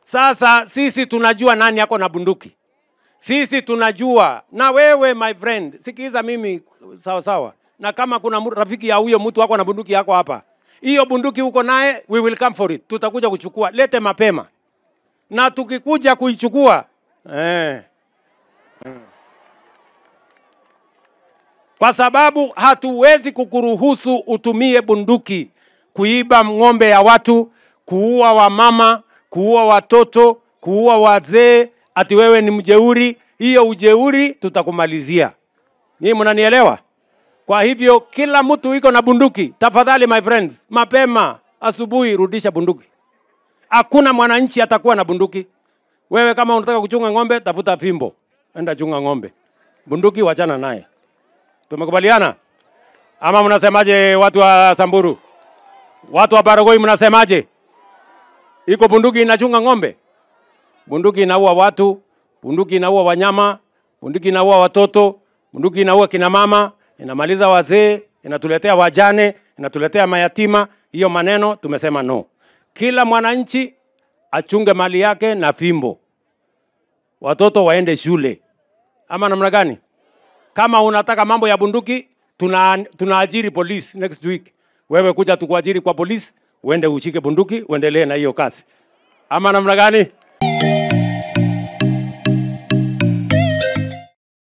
Sasa sisi tunajua nani yako na bunduki. Sisi tunajua. Na wewe my friend, sikiza mimi sawa sawa. Na kama kuna rafiki ya huyo mtu wako na bunduki yako hapa, hiyo bunduki uko naye, we will come for it. Tutakuja kuchukua. Lete mapema. Na tukikuja kuichukua, kwa sababu hatuwezi kukuruhusu utumie bunduki kuiba ng'ombe ya watu, kuua wamama, kuua watoto, kuua wazee, ati wewe ni mjeuri. Hiyo ujeuri tutakumalizia. Nyinyi mnanielewa? Kwa hivyo kila mtu iko na bunduki, tafadhali my friends, mapema asubuhi rudisha bunduki. Hakuna mwananchi atakuwa na bunduki. Wewe kama unataka kuchunga ng'ombe, tafuta fimbo. Enda chunga ng'ombe. Bunduki wachana naye. Tumekubaliana? Ama mnasemaje watu wa Samburu? Watu wa Baragoi mnasemaje? Iko bunduki inachunga ng'ombe? Bunduki inaua watu, bunduki inaua wanyama, bunduki inaua watoto, bunduki inaua kina mama, inamaliza wazee, inatuletea wajane, inatuletea mayatima. Hiyo maneno tumesema no. Kila mwananchi achunge mali yake na fimbo. Watoto waende shule. Ama namna gani? Kama unataka mambo ya bunduki, tunaajiri police next week. Wewe kuja tukuajiri kwa police, uende ushike bunduki, uendelee na hiyo kazi. Ama namna gani?